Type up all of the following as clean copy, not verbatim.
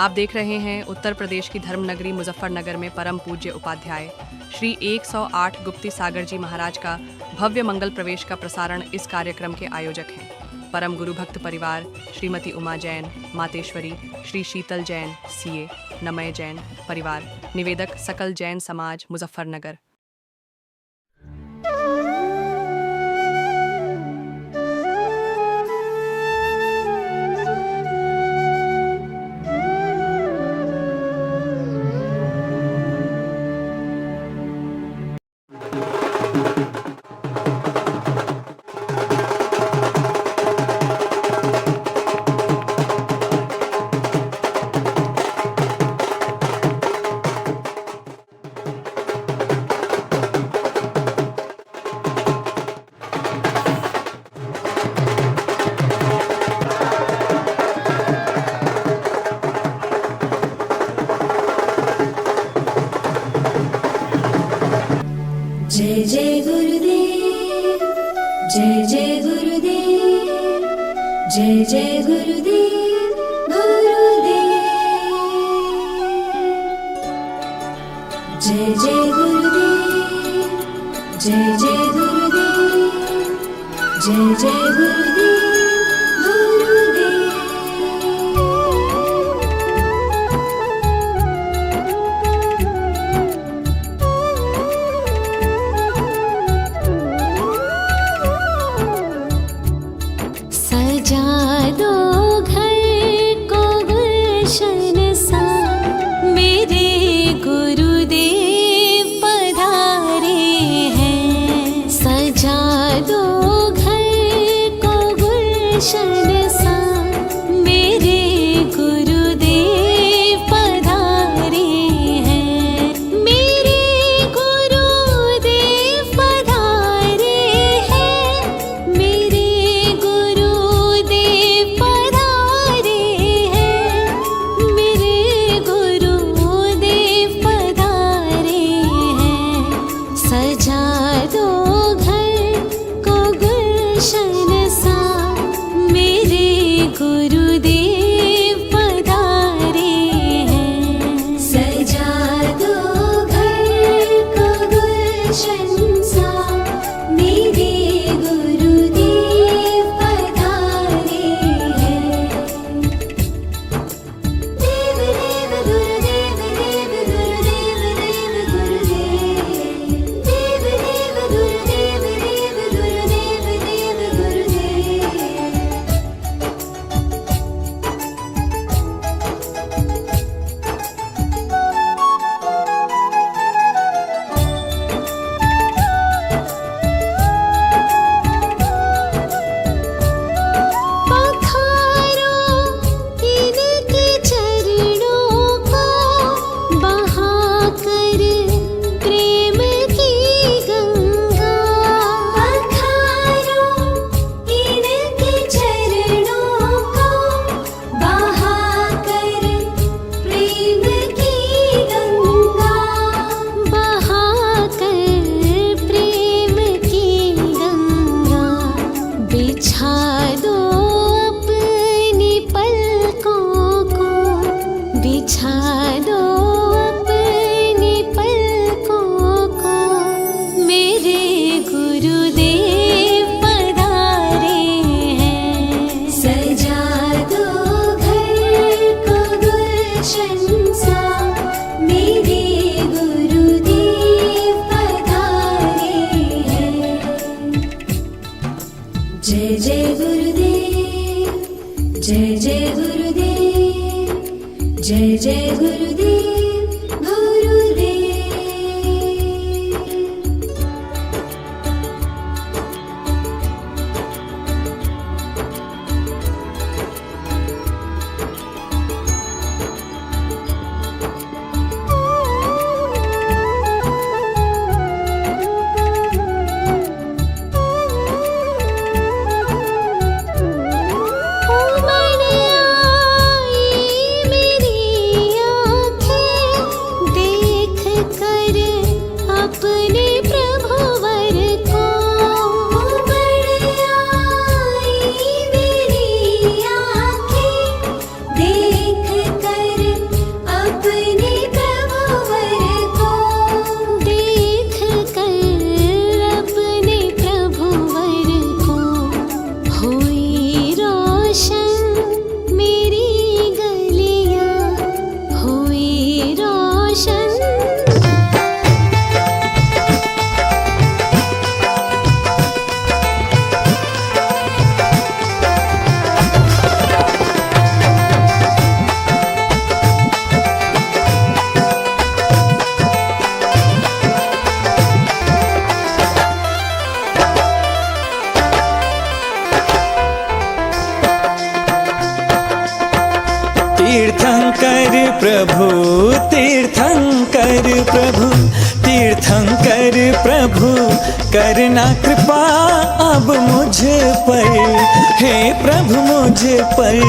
आप देख रहे हैं उत्तर प्रदेश की धर्मनगरी मुजफ्फरनगर में परम पूज्य उपाध्याय श्री 108 गुप्ती सागर जी महाराज का भव्य मंगल प्रवेश का प्रसारण इस कार्यक्रम के आयोजक हैं। परम गुरु भक्त परिवार श्रीमती उमा जैन, मातेश्वरी, श्री शीतल जैन, सीए, नमय जैन परिवार, निवेदक सकल जैन समाज मुजफ्फरनगर। जय जय गुरुदेव, जय जय गुरुदेव, जय जय गुरुदेव, गुरुदेव। जय जय गुरुदेव, जय जय गुरुदेव, जय जय गुरुदेव, गुरुदेव। सजा दो घर को गुलशन सा, मेरे गुरुदेव पधारे हैं। सजा दो घर को गुलशन सा, मेरे गुरुदेव पधारे हैं। मेरे गुरुदेव पधारे हैं। मेरे गुरुदेव पधारे हैं। मेरे गुरुदेव पधारे हैं। सजा दो घर को गुलशन सा, मेरे गुरुदेव पधारे हैं। सजा दो घर को गुलशन सा, मेरे गुरुदेव पधारे हैं। देव देव गुरुदेव, देव गुरुदेव, देव गुरुदेव। देव देव गुरुदेव, देव गुरुदेव, देव गुरुदेव। पखारो इनके चरणों को, बहाकर प्रेम की गंगा। पखारो इनके चरणों को, बहाकर प्रेम की गंगा। बहाकर प्रेम की गंगा। बिछा दो अपनी पलकों को, बिछा दो अपनी पलकों को, मेरे गुरुदेव पधारे हैं। सजा दो घर को गुलशन सा, मेरे गुरुदेव पधारे हैं। जय जय गुरुदेव, जय जय गुरुदेव, जय जय गुरुदेव, गुरुदेव। उमड़ आई मेरी आँखें, तीर्थंकर प्रभु, तीर्थंकर प्रभु, तीर्थंकर प्रभु, करना कृपा अब मुझ पर। हे प्रभु मुझ पर,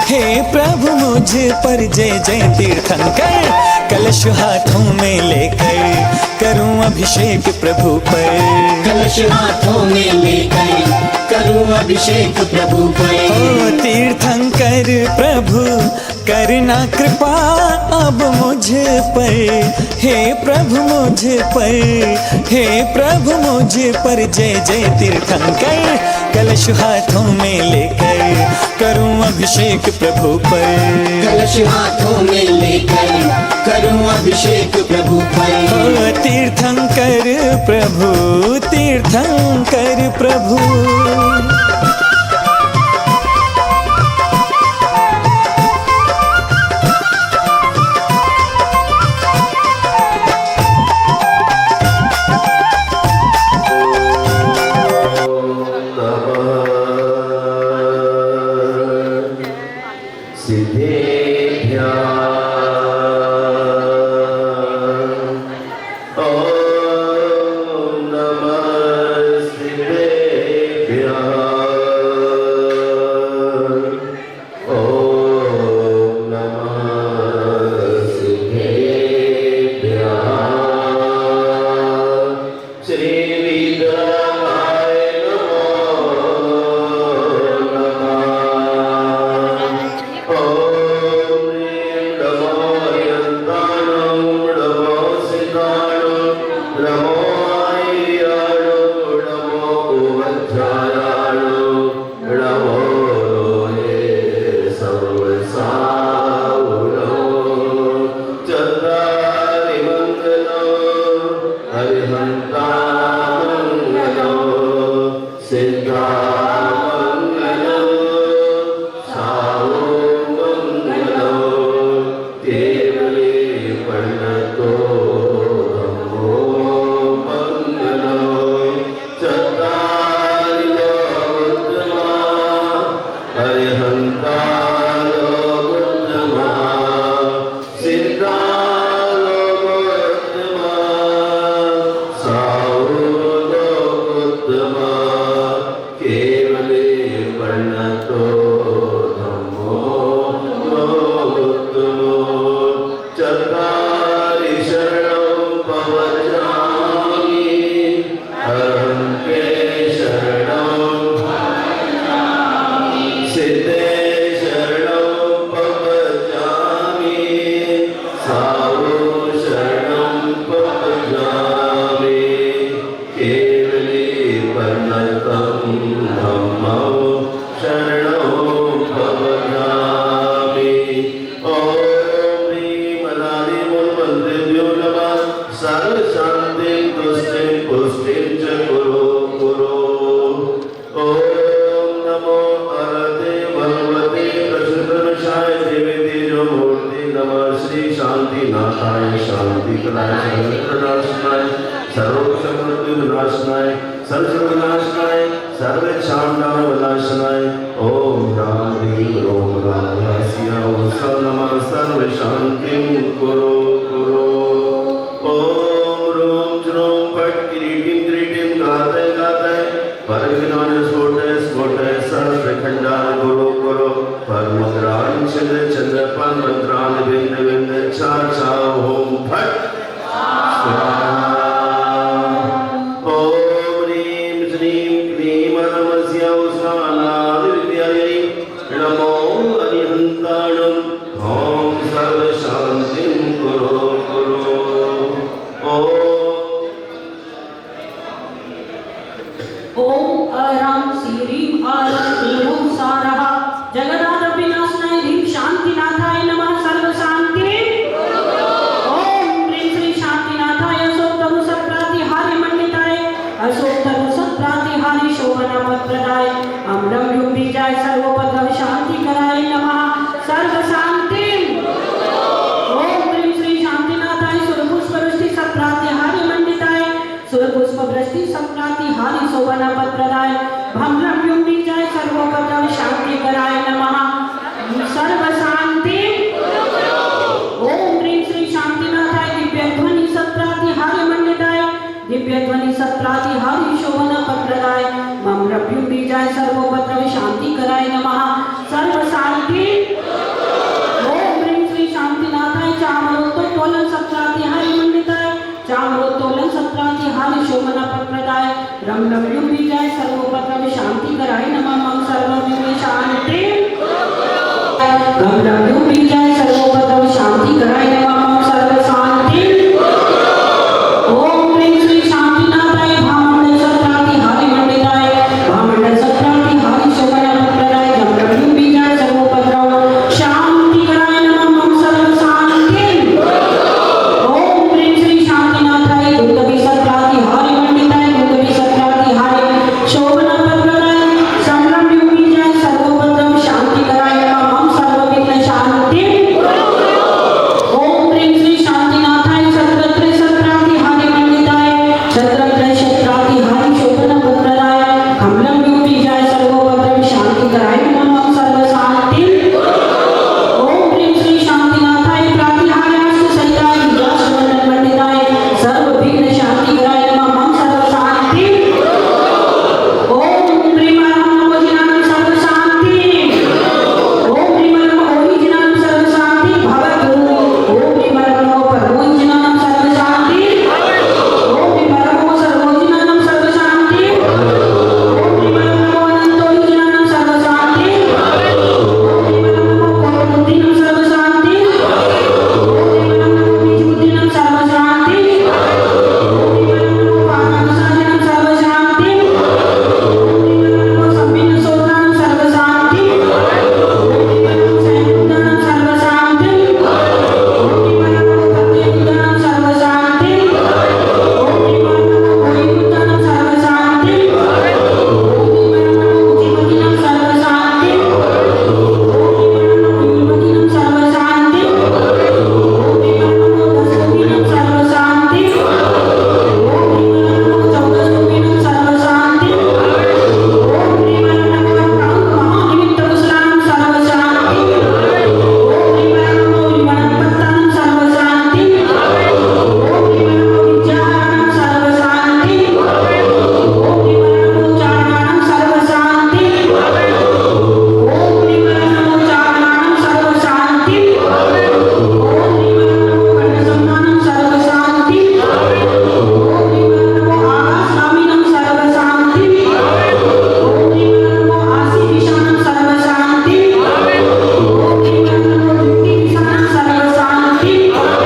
हे प्रभु मुझ पर। जय जय तीर्थंकर, कलश हाथों में लेकर करूं अभिषेक प्रभु पर। कलश हाथों में लेकर करूं अभिषेक प्रभु पर। ओ तीर्थंकर प्रभु, करना कृपा अब मुझ पर। हे प्रभु मुझ पर, हे प्रभु मुझ पर। जय जय तीर्थंकर, कलश हाथों में लेकर करूं अभिषेक प्रभु पर। कलश हाथों में लेकर करूं अभिषेक प्रभु पर। ओ तीर्थंकर प्रभु, तीर्थंकर प्रभु। जगन्नाथ विनाशनाय ह्रीं शांतिनाथाय नमः। सर्व शांति। बीजाय सर्वोपद्रव शांति कराय नमः सर्व शांति ओम ह्रीं श्री शांतिनाथाय चामरोत्तो तोलन सत्राति हरि मंडिताय चामरोत्तोलन सत्राति हरि शोभना प्रदाय रम रम बीजाय सर्वोपद्रव शांति कराय नमः मम सर्व शांति रम रम बीजाय सर्वोपद्रव शांति कराय नमः मम सर्व शांति ओम ह्रीं श्री शांतिनाथाय भामंडल सत्राति हरि मंडिताय भामंडल सत्राति हरि शोभना प्रदाय रम रम बीजाय सर्वोपद्रव शांति कराय नमः मम सर्व शांति ओम ह्रीं श्री शांतिनाथाय दुर्गति सत्राति हरि मंडिताय दुर्गति सत्राति हरि शोभना प्रदाय संरम बीजाय सर्वोपद्रव शांति कराय नमः मम सर्व विघ्न शांति ओम ह्रीं श्री शांतिनाथाय छत्रत्रय सत्राति हरि मंडिताय छत्रत्रय सत्राति हरि शोभना प्रदाय कमलम बीजाय सर्वोपद्रव शांति कराय नमः मम सर्व शांति ओम ह्रीं श्री शांतिनाथाय प्रातिहार्यास्तु सहिताय विद्याश्रवण मंडिताय सर्व विघ्न शांति कराय नमः मम सर्व शांति ओम ह्रीं नमो जिनानं सर्व शांति ओम ह्रीं नमो ओरिजिनानं सर्व शांति भवतु ओम ह्रीं नमो परमोजिनानं सर्व शांति ओम ह्रीं नमो सर्वोजिनानं सर्व शांति ओम ह्रीं नमो अनंतोजिनानं सर्व शांति ओम ह्रीं नमो कोटिबुद्धिनं सर्व शांति ओम ह्रीं नमो बीजबुद्धिनं सर्व शांति ओम ह्रीं नमो पादानुसारिणं सर्व शांति ओम ह्रीं नमो सम्मिन्न सोत्रानं सर्व शांति ओम ह्रीं नमो सैनुदानं सर्व शांति ओम ह्रीं नमो पत्ययुदानं सर्व शांति ओम ह्रीं नमो भोगियुदानं सर्व शांति ओम ह्रीं नमो उचिमतिनं सर्व शांति ओम ह्रीं नमो विमतिनं सर्व शांति ओम ह्रीं नमो दशरूपिणं सर्व शांति ओम ह्रीं नमो चौदशरूपिणं सर्व शांति ओम ह्रीं नमो महानिमित्त कुशलानं सर्व शांति ओम ह्रीं नमो विमलपत्तानं सर्व शांति ओम ह्रीं नमो विद्याहारानं सर्व शांति ओम ह्रीं नमो चारणानं सर्व शांति ओम ह्रीं नमो चारणानं सर्व शांति ओम ह्रीं नमो खंडसम्मानं सर्व शांति ओम ह्रीं नमो आगास्वामिनं सर्व शांति ओम ह्रीं नमो आसीविशानं सर्व शांति ओम ह्रीं नमो द्युतिविशानं सर्व शांति ओम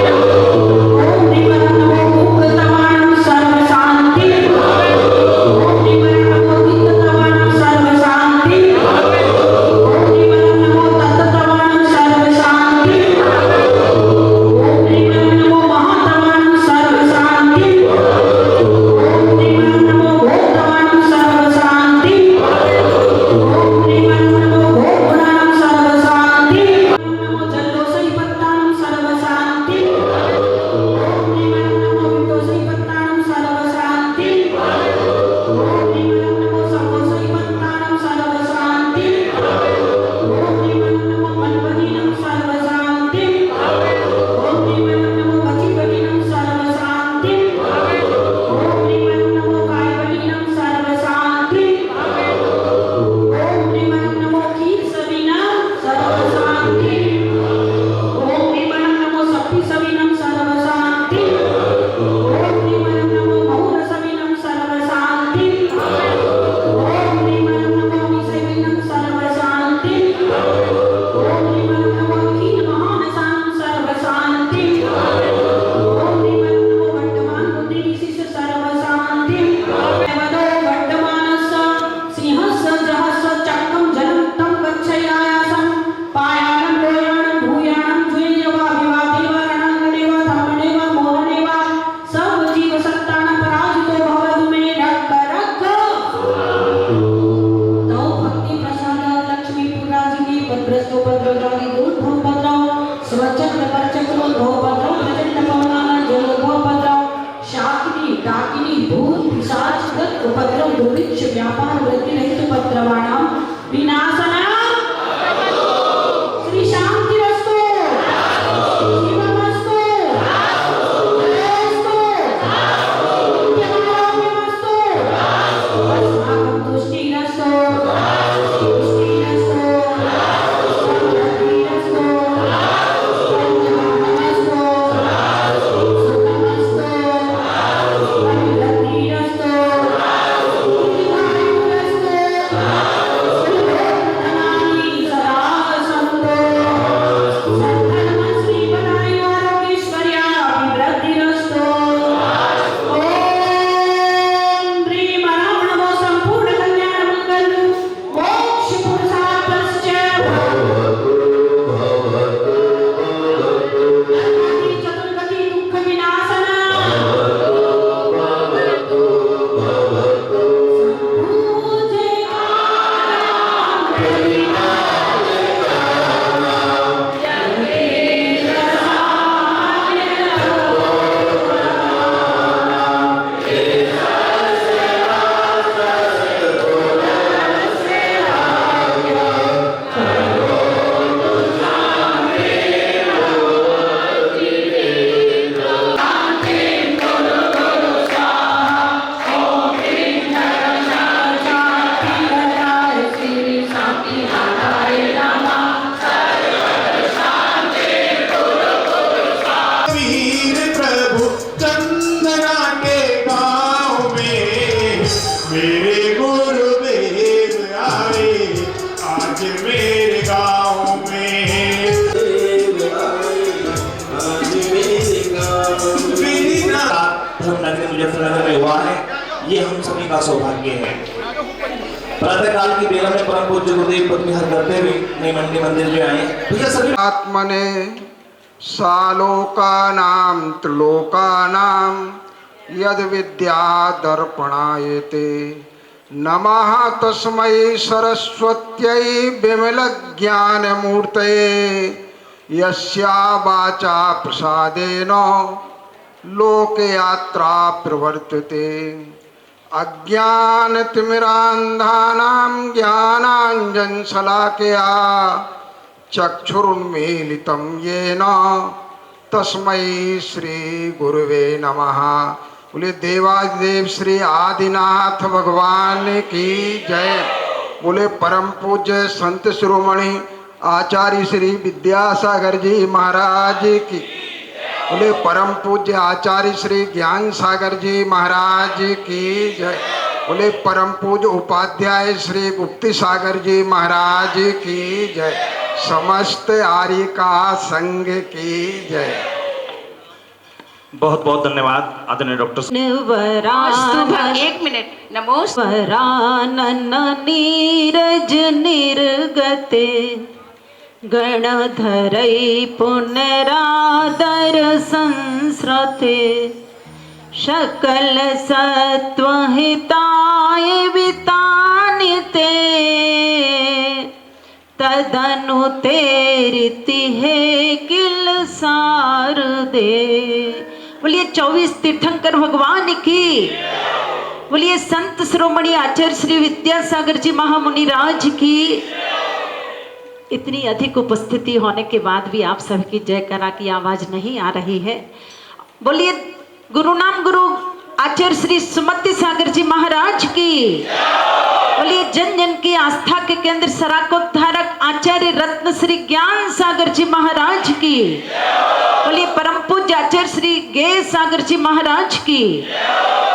ह्रीं नमो मुक्तवाणं सर्व शांति ओम ह्रीं नमो तीर्थवाणं सर्व शांति ओम ह्रीं नमो तत्तवाणं सर्व शांति ओम ह्रीं नमो महातवाणं सर्व शांति ओम ह्रीं नमो भोक्तवाणं सर्व शांति ओम ह्रीं नमो भोगुणानं सर्व शांति नमो जल्लोसैपत्तानं सर्व शांति ओम ह्रीं नमो विन्दोसैपत्तानं सर्व शांति ओम ह्रीं नमो सर्वोसैपत्तानं सर्व शांति ओम ह्रीं नमो मन्वदीनं सर्व शांति ओम ह्रीं नमो वचिवदीनं सर्व शांति ओम ह्रीं नमो कायवदीनं सर्व शांति ओम ह्रीं नमो कीर्सवीनं सर्व शांति ओम ह्रीं नमो सप्तिसवीनं सर्व शांति ओम ह्रीं नमो मौरसवीनं सर्व शांति ओम ह्रीं नमो निषेविनं सर्व शांति ओम ह्रीं नमो कीलमहानसानं सर्व शांति ओम ह्रीं नमो वर्तमान बुद्धिविशिष्ट सर्व शांति वदो वर्तमानस्य सिंहस्य जहस्य चक्रं जलं तं गच्छयायासं पायानं लोयानं भूयानं द्वैर्यवा विवादेवा रणङ्गनेवा धर्मनेवा मोहनेवा सर्वजीवसत्तानं पराजितो भवतु मे रक्ष रक्ष तौ भक्ति प्रसादात् लक्ष्मी पुराजिनी भद्रस्तो भद्रजानि दूर्धं भद्रं स्वचक्र परचक्रोद्भव भद्रं प्रचण्ड पवनानं जलोद्भव भद्रं शाकिनी डाकिनी भूत पिशाच गत उपद्रव दुर्भिक्ष व्यापार वृत्ति रहित उपद्रवाणां विनाशनाय श्री शांतिरस्तु शिवमस्तु जयस्तु नित्यमारोग्यमस्तु अस्माकं तुष्टिरस्तु का सौभाग्य है। प्रातःकाल की बेला में परम पूज्य गुरुदेव पद्मविहार करते हुए नई मंडी मंदिर में आए। भैया सभी आत्मने सालोकानां त्रिलोकानां यद विद्या दर्पणायते नमः तस्मै सरस्वत्यै विमलज्ञानमूर्तये यस्या वाचा प्रसादेन लोकयात्रा प्रवर्तते अज्ञानतिमिरान्धानां ज्ञानाञ्जनशलाकया चक्षुरुन्मीलितं येन तस्मै श्री गुरुवे नमः। बोले देवादिदेव श्री आदिनाथ भगवान की जय। बोले परम पूज्य संत शिरोमणि आचार्य श्री विद्यासागर जी महाराज की। बोले परम पूज्य आचार्य श्री ज्ञान सागर जी महाराज की जय। बोले परम पूज्य उपाध्याय श्री गुप्ती सागर जी महाराज की जय। समस्त आर्य का संघ की जय। बहुत बहुत धन्यवाद आदरणीय डॉक्टर। एक मिनट। नमो वरानन नीरज निर्गते गणधरै पुनरादर संस्रते सकल सत्वहिताय वितानिते तदनु तेरिति है किल सार दे। बोलिए 24 तीर्थंकर भगवान की। बोलिए संत शिरोमणि आचार्य श्री विद्यासागर जी महामुनि राज की। इतनी अधिक उपस्थिति होने के बाद भी आप सबकी जयकारा की आवाज नहीं आ रही है। बोलिए गुरु नाम गुरु आचार्य श्री सुमति सागर जी महाराज की। बोलिए जन जन की आस्था के केंद्र सराकोद्धारक आचार्य रत्न श्री ज्ञान सागर जी महाराज की। बोलिए परम पूज्य आचार्य श्री गे सागर जी महाराज की।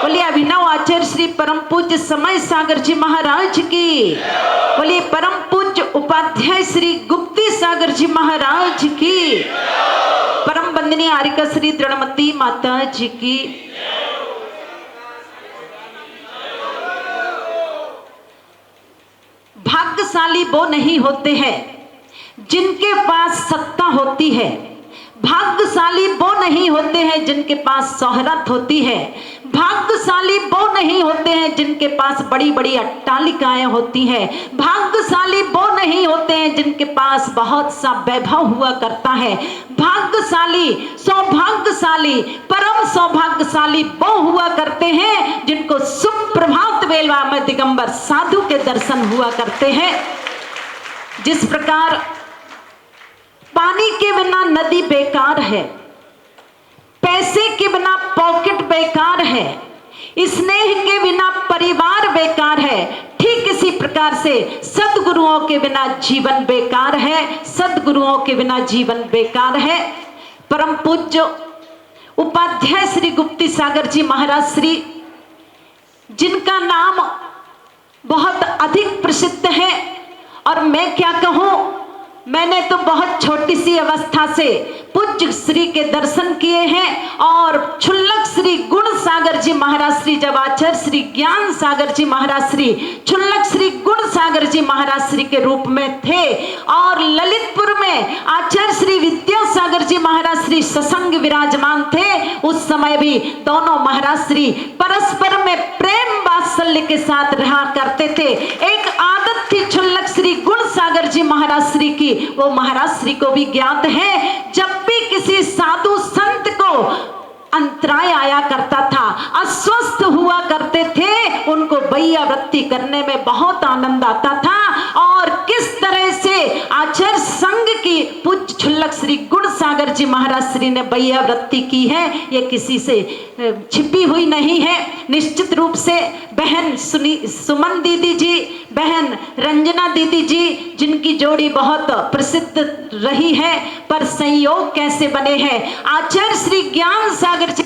बोलिए अभिनव आचार्य श्री परम पूज्य समय सागर जी महाराज की। बोलिए परम पूज्य उपाध्याय श्री गुप्ती सागर जी महाराज की। परम वंदनीय आर्यका श्री दृढ़मती माता जी की। भाग्यशाली वो नहीं होते हैं जिनके पास सत्ता होती है। भाग्यशाली वो नहीं होते हैं जिनके पास शोहरत होती है। भाग्यशाली वो नहीं होते हैं जिनके पास बड़ी बड़ी अट्टालिकाएं होती हैं। भाग्यशाली वो नहीं होते हैं जिनके पास बहुत सा वैभव हुआ करता है। भाग्यशाली सौभाग्यशाली परम सौभाग्यशाली वो हुआ करते हैं जिनको सुप्रभात वेला में दिगंबर साधु के दर्शन हुआ करते हैं। जिस प्रकार पानी के बिना नदी बेकार है, पैसे के बिना पॉकेट बेकार है, स्नेह के बिना परिवार बेकार है, ठीक इसी प्रकार से सद्गुरुओं के बिना जीवन बेकार है। सद्गुरुओं के बिना जीवन बेकार है। परम पूज्य उपाध्याय श्री गुप्ती सागर जी महाराज श्री, जिनका नाम बहुत अधिक प्रसिद्ध है और मैं क्या कहूं, मैंने तो बहुत छोटी सी अवस्था से पूज्य श्री के दर्शन किए हैं और क्षुल्लक श्री गुण सागर जी महाराज श्री, जब आचार्य श्री ज्ञान सागर जी महाराज श्री क्षुल्लक श्री गुण सागर जी महाराज श्री के रूप में थे और ललितपुर में आचार्य श्री विद्यासागर जी महाराज श्री ससंग विराजमान थे। उस समय भी दोनों महाराज श्री परस्पर में प्रेम वात्सल्य के साथ रहा करते थे। एक आदत थी क्षुल्लक श्री गुण सागर जी महाराज श्री की, वो महाराज श्री को भी ज्ञात है। जब भी किसी साधु संत को अंतराय आया करता था, अस्वस्थ हुआ करते थे, उनको बैयावृत्ति करने में बहुत आनंद आता था। और किस तरह से आचार्य संघ की पूज्य क्षुल्लक श्री गुण सागर जी महाराज श्री ने बैयावृत्ति की है, ये किसी से छिपी हुई नहीं है। निश्चित रूप से बहन सुमन दीदी जी, बहन रंजना दीदी जी, जिनकी जोड़ी बहुत प्रसिद्ध रही है, पर संयोग कैसे बने हैं आचार्य श्री ज्ञान सागर जी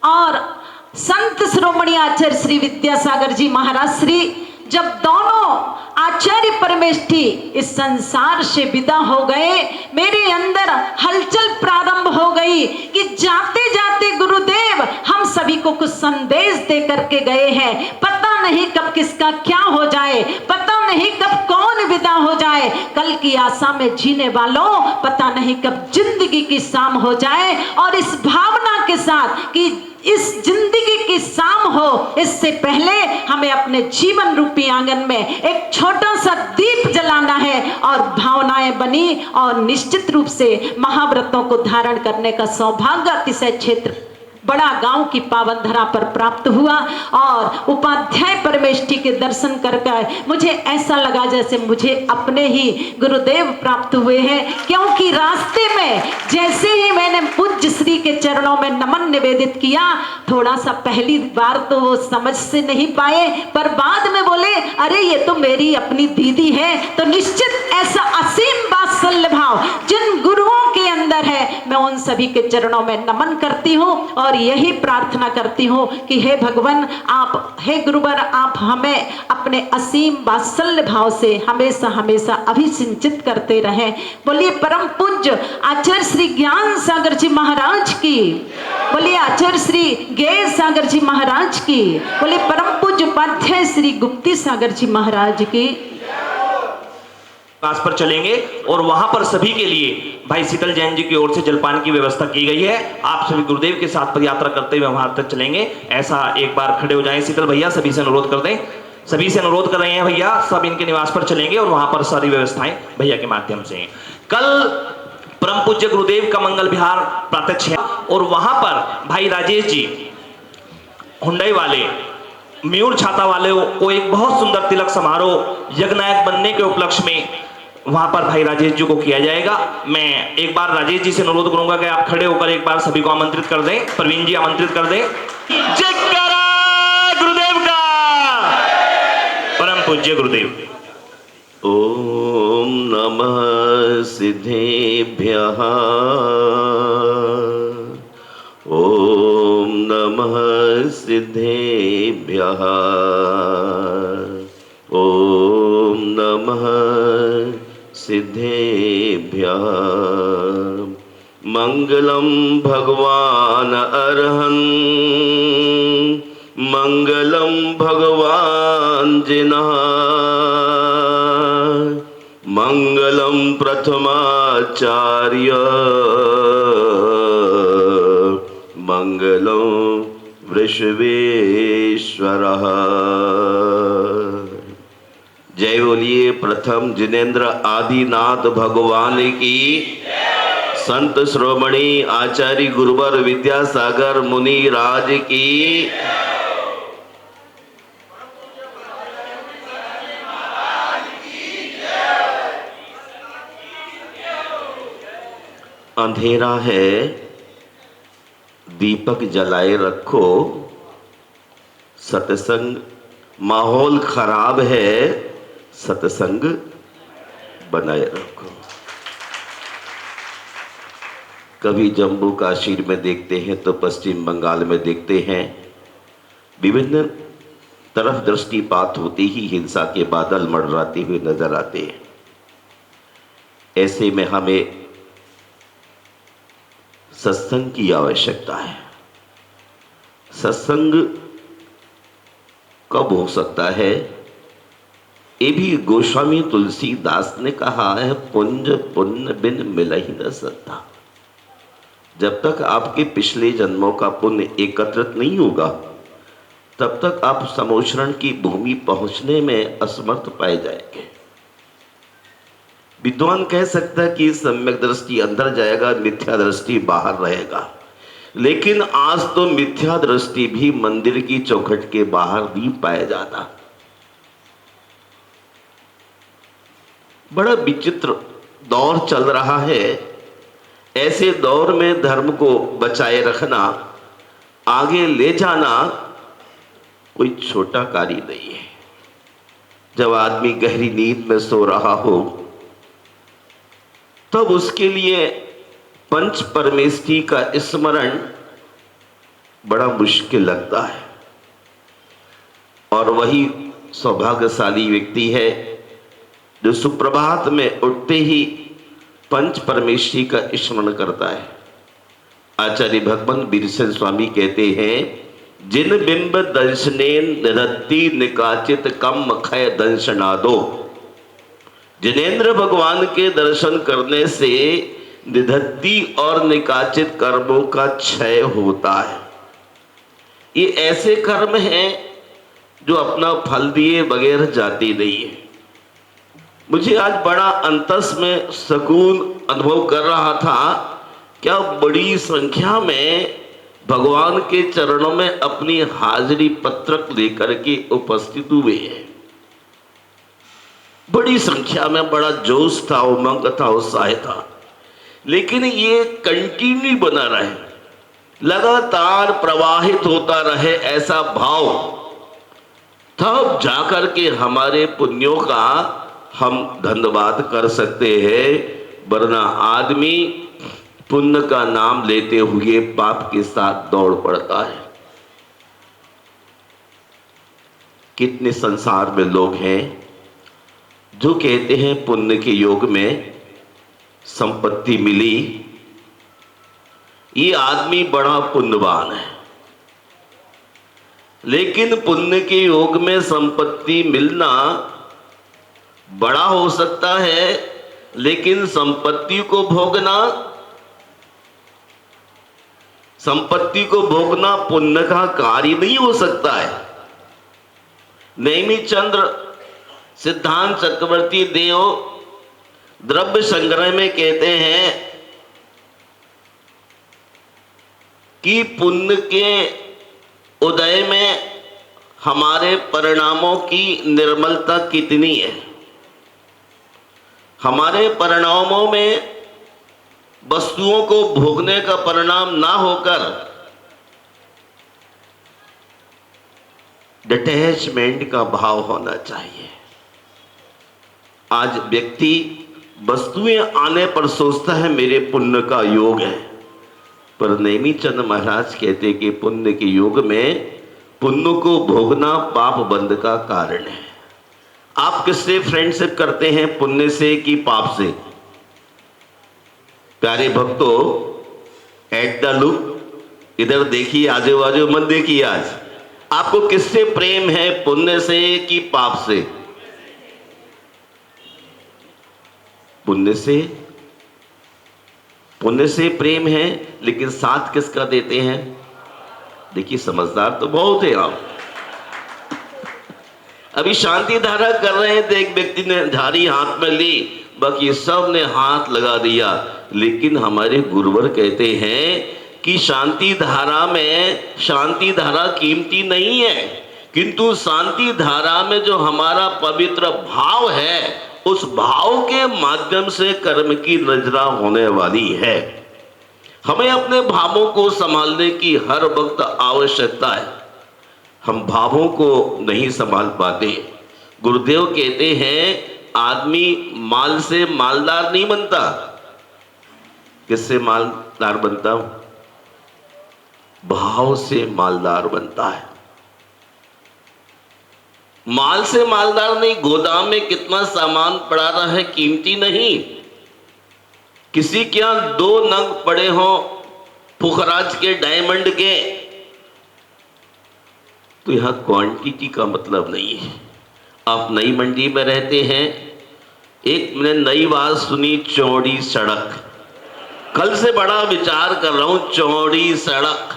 और संत शिरोमणि आचार्य श्री विद्यासागर जी महाराज श्री, जब दोनों आचार्य परमेष्ठी इस संसार से विदा हो गए, मेरे अंदर हलचल प्रारंभ हो गई कि जाते जाते गुरुदेव हम सभी को कुछ संदेश दे करके गए हैं। पता नहीं कब किसका क्या हो जाए, पता नहीं कब कौन विदा हो जाए। कल की आशा में जीने वालों, पता नहीं कब जिंदगी की शाम हो जाए। और इस भावना के साथ कि इस जिंदगी की शाम हो, इससे पहले हमें अपने जीवन रूपी आंगन में एक छोटा सा दीप जलाना है और भावनाएं बनी और निश्चित रूप से महाव्रतों को धारण करने का सौभाग्य अतिशय क्षेत्र बड़ा गांव की पावन धरा पर प्राप्त हुआ। और उपाध्याय परमेष्ठी के दर्शन करके मुझे ऐसा लगा जैसे मुझे अपने ही गुरुदेव प्राप्त हुए हैं, क्योंकि रास्ते में जैसे ही मैंने पूज्य श्री के चरणों में नमन निवेदित किया, थोड़ा सा पहली बार तो वो समझ से नहीं पाए, पर बाद में बोले अरे ये तो मेरी अपनी दीदी है। तो निश्चित ऐसा असीम वात्सल्य भाव जिन गुरुओं के अंदर है, मैं उन सभी के चरणों में नमन करती हूँ और यही प्रार्थना करती हूँ कि हे भगवान, आप हे गुरुवर, आप हमें अपने असीम वात्सल्य भाव से हमेशा हमेशा अभिसिंचित करते रहें। बोलिए परम पूज्य आचार्य श्री ज्ञान सागर जी महाराज की, बोलिए आचार्य श्री गेय सागर जी महाराज की, बोलिए परम पूज्य उपाध्याय श्री गुप्ती सागर जी महाराज की। कास पर चलेंगे और वहां पर सभी के लिए भाई शीतल जैन जी की ओर से जलपान की व्यवस्था की गई है। आप सभी गुरुदेव के साथ पदयात्रा करते हुए वहां तक चलेंगे। ऐसा एक बार खड़े हो जाएं शीतल भैया, सभी से अनुरोध कर दें, सभी से अनुरोध कर रहे हैं भैया, सब इनके निवास पर चलेंगे और वहां पर सारी व्यवस्थाएं भैया के माध्यम से। कल परम पूज्य गुरुदेव का मंगल विहार प्रातः 6 और वहां पर भाई राजेश जी हुंडई वाले मयूर छाता वाले को एक बहुत सुंदर तिलक समारोह यज्ञनायक बनने के उपलक्ष्य में वहां पर भाई राजेश जी को किया जाएगा। मैं एक बार राजेश जी से अनुरोध करूंगा कि आप खड़े होकर एक बार सभी को आमंत्रित कर दें। प्रवीण जी आमंत्रित कर दें। जयकारा गुरुदेव का, परम पूज्य गुरुदेव। ओम नमः सिद्धेभ्यः, ओम नमः सिद्धेभ्यः, ओम नमः सिद्धेभ्यः। मंगलम भगवान अरहं, मंगलम भगवान जिनः, मंगलम प्रथमाचार्य, मंगलम वृषभेश्वरः। जय बोलिए प्रथम जिनेन्द्र आदिनाथ भगवान की, संत श्रोमणी आचार्य गुरुवर विद्यासागर मुनि राज की। अंधेरा है, दीपक जलाए रखो, सत्संग माहौल खराब है, सत्संग बनाए रखो। कभी जम्मू कश्मीर में देखते हैं तो पश्चिम बंगाल में देखते हैं, विभिन्न तरफ दृष्टिपात होते ही हिंसा के बादल मंडराते हुए नजर आते हैं। ऐसे में हमें सत्संग की आवश्यकता है। सत्संग कब हो सकता है? ये भी गोस्वामी तुलसीदास ने कहा है, पुंज पुण्य बिन मिल ही न सकता। जब तक आपके पिछले जन्मों का पुण्य एकत्रित नहीं होगा, तब तक आप समोचरण की भूमि पहुंचने में असमर्थ पाए जाएंगे। विद्वान कह सकता है कि सम्यक दृष्टि अंदर जाएगा, मिथ्या दृष्टि बाहर रहेगा। लेकिन आज तो मिथ्या दृष्टि भी मंदिर की चौखट के बाहर नहीं पाया जाता। बड़ा विचित्र दौर चल रहा है। ऐसे दौर में धर्म को बचाए रखना, आगे ले जाना कोई छोटा कार्य नहीं है। जब आदमी गहरी नींद में सो रहा हो, तब उसके लिए पंच परमेष्ठी का स्मरण बड़ा मुश्किल लगता है। और वही सौभाग्यशाली व्यक्ति है जो सुप्रभात में उठते ही पंच परमेश्वरी का स्मरण करता है। आचार्य भगवान बीरसेन स्वामी कहते हैं, जिन बिंब दर्शनेन निरत्ति निकाचित कम मखय दंशनादो। जिनेन्द्र भगवान के दर्शन करने से निधत्ति और निकाचित कर्मों का क्षय होता है। ये ऐसे कर्म हैं जो अपना फल दिए बगैर जाती नहीं है। मुझे आज बड़ा अंतस में सुकून अनुभव कर रहा था, क्या बड़ी संख्या में भगवान के चरणों में अपनी हाजिरी पत्रक लेकर के उपस्थित हुए हैं। बड़ी संख्या में बड़ा जोश था, उमंग था, उत्साह था। लेकिन ये कंटिन्यू बना रहे, लगातार प्रवाहित होता रहे, ऐसा भाव, तब जाकर के हमारे पुण्यों का हम धन्यवाद कर सकते हैं। वरना आदमी पुण्य का नाम लेते हुए पाप के साथ दौड़ पड़ता है। कितने संसार में लोग हैं जो कहते हैं पुण्य के योग में संपत्ति मिली, ये आदमी बड़ा पुण्यवान है। लेकिन पुण्य के योग में संपत्ति मिलना बड़ा हो सकता है, लेकिन संपत्ति को भोगना पुण्य का कार्य नहीं हो सकता है। नेमी चंद्र सिद्धांत चक्रवर्ती देव द्रव्य संग्रह में कहते हैं कि पुण्य के उदय में हमारे परिणामों की निर्मलता कितनी है। हमारे परिणामों में वस्तुओं को भोगने का परिणाम ना होकर डिटैचमेंट का भाव होना चाहिए। आज व्यक्ति वस्तुएं आने पर सोचता है मेरे पुण्य का योग है, पर नेमी चंद महाराज कहते कि पुण्य के योग में पुण्य को भोगना पाप बंध का कारण है। आप किससे फ्रेंडशिप करते हैं, पुण्य से कि पाप से? प्यारे भक्तों, एट द लुक इधर देखिए, आजू बाजू मत देखिए। आज आपको किससे प्रेम है, पुण्य से कि पाप से? पुण्य से। पुण्य से प्रेम है, लेकिन साथ किसका देते हैं? देखिए, समझदार तो बहुत है आप। अभी शांति धारा कर रहे हैं तो एक व्यक्ति ने झाड़ी हाथ में ली, बाकी सब ने हाथ लगा दिया। लेकिन हमारे गुरुवर कहते हैं कि शांति धारा कीमती नहीं है, किंतु शांति धारा में जो हमारा पवित्र भाव है, उस भाव के माध्यम से कर्म की रचना होने वाली है। हमें अपने भावों को संभालने की हर वक्त आवश्यकता है। हम भावों को नहीं संभाल पाते। गुरुदेव कहते हैं आदमी माल से मालदार नहीं बनता। किससे मालदार बनता? भाव से मालदार बनता है। माल से मालदार नहीं। गोदाम में कितना सामान पड़ा रहा है कीमती नहीं। किसी के यहां 2 नग पड़े हों पुखराज के, डायमंड के, तो यहां क्वांटिटी का मतलब नहीं है। आप नई मंडी में रहते हैं, एक मैंने नई बात सुनी, चौड़ी सड़क। कल से बड़ा विचार कर रहा हूं, चौड़ी सड़क।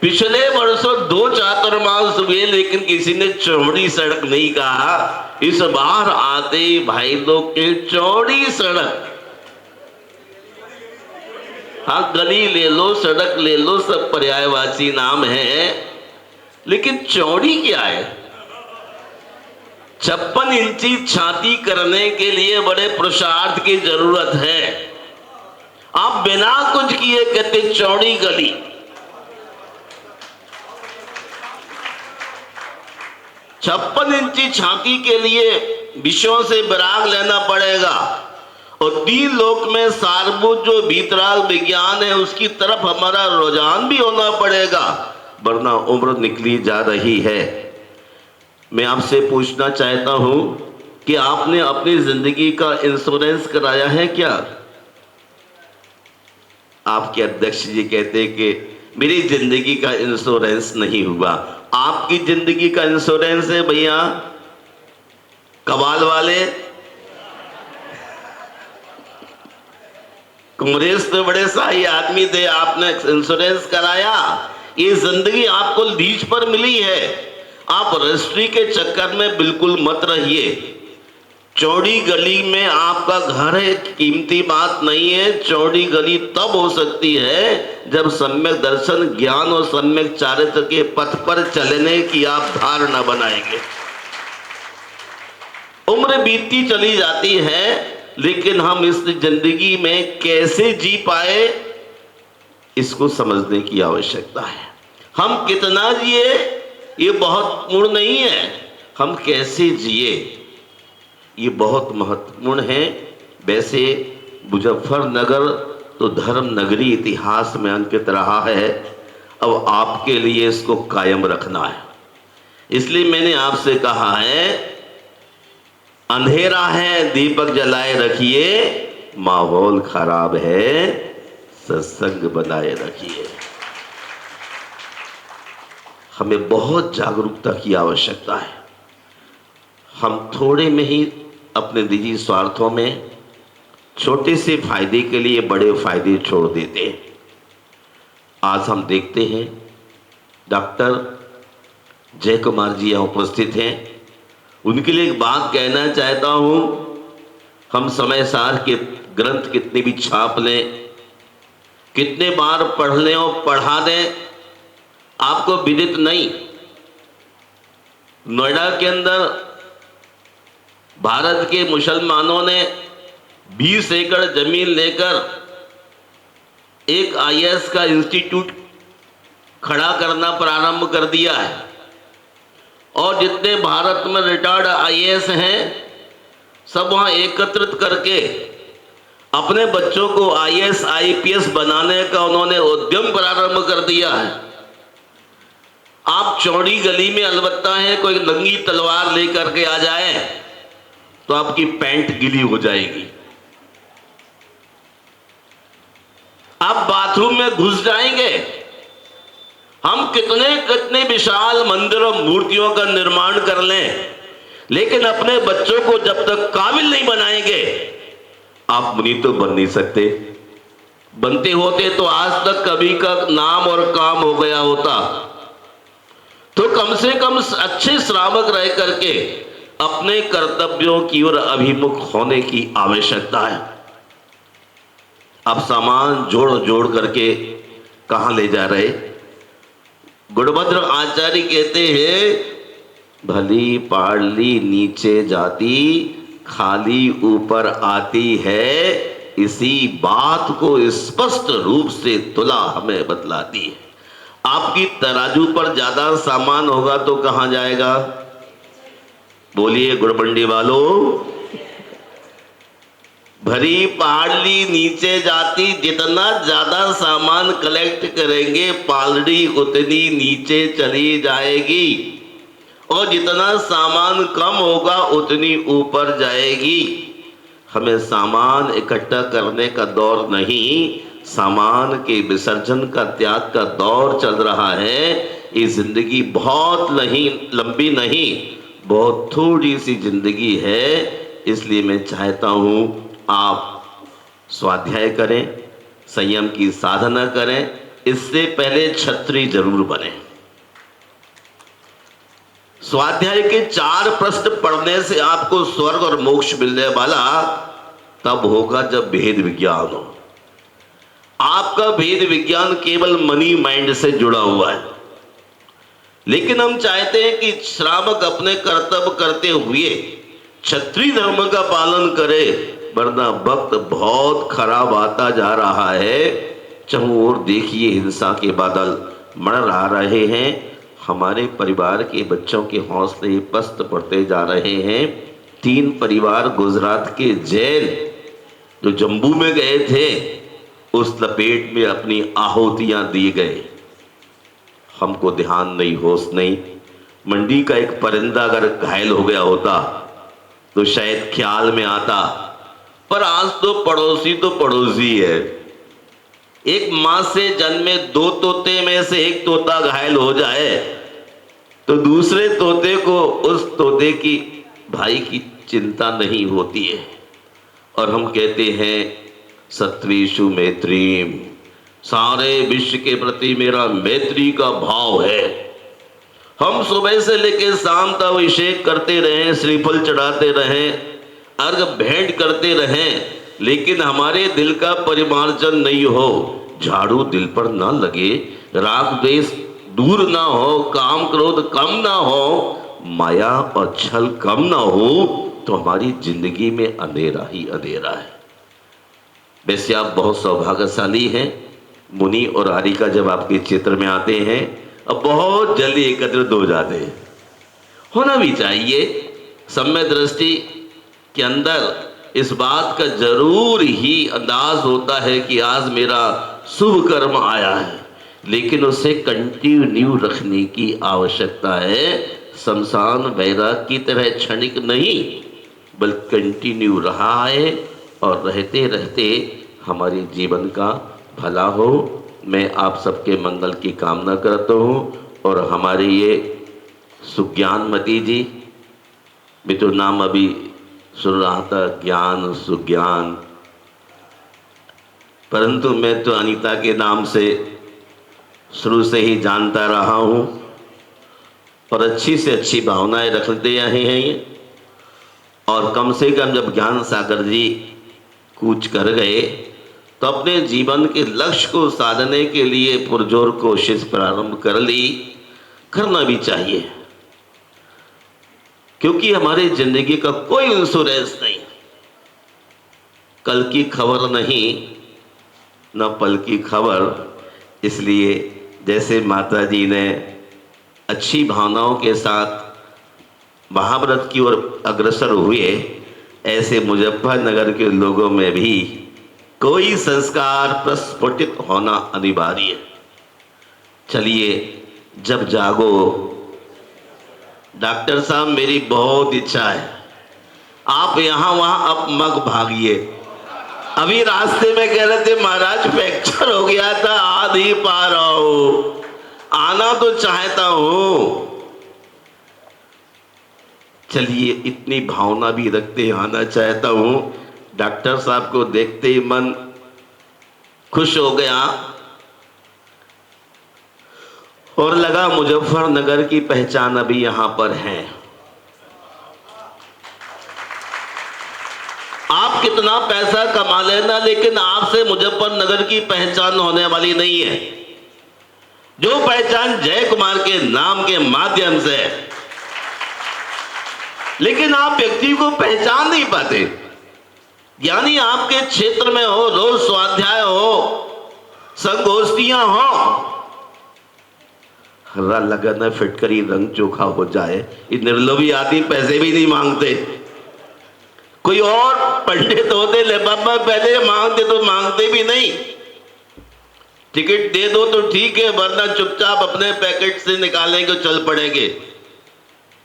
पिछले वर्षों 2 चातुर्मास हुए, लेकिन किसी ने चौड़ी सड़क नहीं कहा। इस बार आते भाई लोग के चौड़ी सड़क। हाँ, गली ले लो, सड़क ले लो, सब पर्यायवाची नाम है, लेकिन चौड़ी क्या है? 56 इंची छाती करने के लिए बड़े पुरुषार्थ की जरूरत है। आप बिना कुछ किए कहते चौड़ी गली। छप्पन इंची छाती के लिए विषयों से विराग लेना पड़ेगा, और 3 लोक में सारभूत जो भीतराग विज्ञान है, उसकी तरफ हमारा रुझान भी होना पड़ेगा, वरना उम्र निकली जा रही है। मैं आपसे पूछना चाहता हूं, कि आपने अपनी जिंदगी का इंश्योरेंस कराया है क्या? आपके अध्यक्ष जी कहते हैं कि मेरी जिंदगी का इंश्योरेंस नहीं हुआ। आपकी जिंदगी का इंश्योरेंस है भैया, कबाल वाले। कांग्रेस तो बड़े सही आदमी थे, आपने इंश्योरेंस कराया। ये जिंदगी आपको लीज पर मिली है, आप रजिस्ट्री के चक्कर में बिल्कुल मत रहिए। चौड़ी गली में आपका घर है, कीमती बात नहीं है। चौड़ी गली तब हो सकती है जब सम्यक दर्शन, ज्ञान और सम्यक चारित्र के पथ पर चलने की आप धारणा बनाएंगे। उम्र बीतती चली जाती है, लेकिन हम इस जिंदगी में कैसे जी पाए इसको समझने की आवश्यकता है। हम कितना जिए ये बहुत पूर्ण नहीं है, हम कैसे जिए ये बहुत महत्वपूर्ण है। वैसे मुजफ्फरनगर तो धर्म नगरी इतिहास में अंकित रहा है, अब आपके लिए इसको कायम रखना है। इसलिए मैंने आपसे कहा है, अंधेरा है दीपक जलाए रखिए, माहौल खराब है सत्संग बनाए रखिए। हमें बहुत जागरूकता की आवश्यकता है। हम थोड़े में ही अपने निजी स्वार्थों में छोटे से फायदे के लिए बड़े फायदे छोड़ देते हैं। आज हम देखते हैं डॉक्टर जय कुमार जी यहाँ उपस्थित हैं, उनके लिए एक बात कहना चाहता हूँ। हम समय सार के ग्रंथ कितने भी छाप लें, कितने बार पढ़ लें और पढ़ा दें, आपको विदित नहीं। नोएडा के अंदर भारत के मुसलमानों ने 20 एकड़ जमीन लेकर एक आईएएस का इंस्टीट्यूट खड़ा करना प्रारंभ कर दिया है, और जितने भारत में रिटायर्ड आईएएस हैं सब वहां एकत्रित करके अपने बच्चों को आईएएस आईपीएस बनाने का उन्होंने उद्यम प्रारंभ कर दिया है। आप चौड़ी गली में अलबत्ता है कोई नंगी तलवार लेकर के आ जाए तो आपकी पैंट गीली हो जाएगी। आप बाथरूम में घुस जाएंगे। हम कितने कितने विशाल मंदिरों मूर्तियों का निर्माण कर लें, लेकिन अपने बच्चों को जब तक काबिल नहीं बनाएंगे, आप मुनि तो बन नहीं सकते। बनते होते तो आज तक कभी का नाम और काम हो गया होता। तो कम से कम अच्छे श्रावक रह करके अपने कर्तव्यों की ओर अभिमुख होने की आवश्यकता है। अब सामान जोड़ जोड़ करके कहां ले जा रहे? गुणभद्र आचार्य कहते हैं, भली पाड़ली नीचे जाती, खाली ऊपर आती है, इसी बात को स्पष्ट रूप से तुला हमें बतलाती है। आपकी तराजू पर ज्यादा सामान होगा तो कहां जाएगा? बोलिए गुड़बंडी वालों। भरी पालड़ी नीचे जाती, जितना ज्यादा सामान कलेक्ट करेंगे पालड़ी उतनी नीचे चली जाएगी, और जितना सामान कम होगा उतनी ऊपर जाएगी। हमें सामान इकट्ठा करने का दौर नहीं, सामान के विसर्जन का, त्याग का दौर चल रहा है। ये जिंदगी बहुत नहीं लंबी नहीं, बहुत थोड़ी सी जिंदगी है। इसलिए मैं चाहता हूं आप स्वाध्याय करें, संयम की साधना करें। इससे पहले छत्री जरूर बने। स्वाध्याय के 4 प्रश्न पढ़ने से आपको स्वर्ग और मोक्ष मिलने वाला तब होगा जब भेद विज्ञान हो। आपका भेद विज्ञान केवल मनी माइंड से जुड़ा हुआ है, लेकिन हम चाहते हैं कि श्रावक अपने कर्तव्य करते हुए क्षत्रिय धर्म का पालन करे, वरना वक्त बहुत खराब आता जा रहा है। चारों ओर देखिए हिंसा के बादल मंडरा रहे हैं। हमारे परिवार के बच्चों के हौसले पस्त पड़ते जा रहे हैं। 3 परिवार गुजरात के जैन जो जम्मू में गए थे, उस लपेट में अपनी आहुतियां दी गए। हमको ध्यान नहीं, होश नहीं। मंडी का एक परिंदा अगर घायल हो गया होता तो शायद ख्याल में आता, पर आज तो पड़ोसी है। एक मां से जन्मे 2 तोते में से एक तोता घायल हो जाए तो दूसरे तोते को उस तोते की भाई की चिंता नहीं होती है। और हम कहते हैं सत्वेषु मैत्रीम, सारे विश्व के प्रति मेरा मैत्री का भाव है। हम सुबह से लेकर शाम तक अभिषेक करते रहें, श्रीफल चढ़ाते रहें, अर्घ भेंट करते रहें, लेकिन हमारे दिल का परिमार्जन नहीं हो, झाड़ू दिल पर ना लगे, राग द्वेष दूर ना हो, काम क्रोध कम ना हो, माया और छल कम ना हो, तो हमारी जिंदगी में अंधेरा ही अंधेरा है। वैसे आप बहुत सौभाग्यशाली हैं। मुनि और आरिका जब आपके क्षेत्र में आते हैं अब बहुत जल्दी एकत्रित हो जाते हैं। होना भी चाहिए। सम्य दृष्टि के अंदर इस बात का जरूर ही अंदाज होता है कि आज मेरा शुभ कर्म आया है, लेकिन उसे कंटिन्यू रखने की आवश्यकता है। शमशान वैराग की तरह क्षणिक नहीं, बल्कि कंटिन्यू रहा है और रहते रहते हमारे जीवन का भला हो। मैं आप सबके मंगल की कामना करता हूँ। और हमारे ये सुज्ञानमती जी, भी तो नाम अभी सुन रहा था, ज्ञान सुज्ञान, परंतु मैं तो अनीता के नाम से शुरू से ही जानता रहा हूँ और अच्छी से अच्छी भावनाएं रखते आए हैं ये। और कम से कम जब ज्ञान सागर जी कूच कर गए तो अपने जीवन के लक्ष्य को साधने के लिए पुरजोर कोशिश प्रारंभ कर ली। करना भी चाहिए, क्योंकि हमारी जिंदगी का कोई इंश्योरेंस नहीं, कल की खबर नहीं न पल की खबर। इसलिए जैसे माता जी ने अच्छी भावनाओं के साथ महाव्रत की ओर अग्रसर हुए, ऐसे मुजफ्फरनगर के लोगों में भी कोई संस्कार प्रस्फुटित होना अनिवार्य है। चलिए, जब जागो। डॉक्टर साहब, मेरी बहुत इच्छा है आप यहाँ वहाँ अब मत भागिए। अभी रास्ते में कह रहे थे महाराज फ्रैक्चर हो गया था, आ नहीं पा रहा हूँ, आना तो चाहता हूँ। चलिए, इतनी भावना भी रखते आना चाहता हूँ। डॉक्टर साहब को देखते ही मन खुश हो गया और लगा मुजफ्फरनगर की पहचान अभी यहां पर है। आप कितना पैसा कमा लेना, लेकिन आपसे मुजफ्फरनगर की पहचान होने वाली नहीं है। जो पहचान जय कुमार के नाम के माध्यम से, लेकिन आप व्यक्ति को पहचान नहीं पाते। ज्ञानी आपके क्षेत्र में हो, रोज स्वाध्याय हो, संगोष्ठियां हो, लगन फिटकरी रंग चोखा हो जाए। ये निर्लोभी आदमी पैसे भी नहीं मांगते। कोई और पंडित होते ले बाबा पहले मांगते, तो मांगते भी नहीं। टिकट दे दो तो ठीक है, वरना चुपचाप अपने पैकेट से निकालेंगे, चल पड़ेंगे।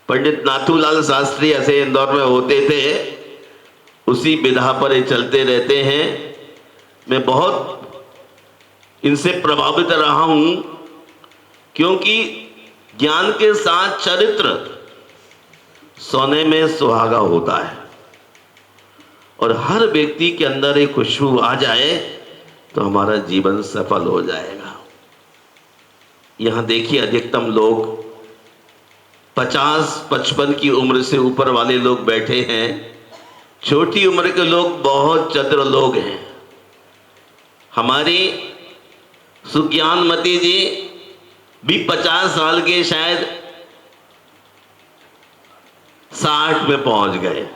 पंडित नाथूलाल शास्त्री ऐसे इंदौर में होते थे, उसी विधा पर ये चलते रहते हैं। मैं बहुत इनसे प्रभावित रहा हूं, क्योंकि ज्ञान के साथ चरित्र सोने में सुहागा होता है। और हर व्यक्ति के अंदर एक खुशबू आ जाए तो हमारा जीवन सफल हो जाएगा। यहां देखिए, अधिकतम लोग 50-55 की उम्र से ऊपर वाले लोग बैठे हैं। छोटी उम्र के लोग बहुत चतुर लोग हैं। हमारी सुज्ञानमती जी भी 50 साल के शायद 60 में पहुंच गए।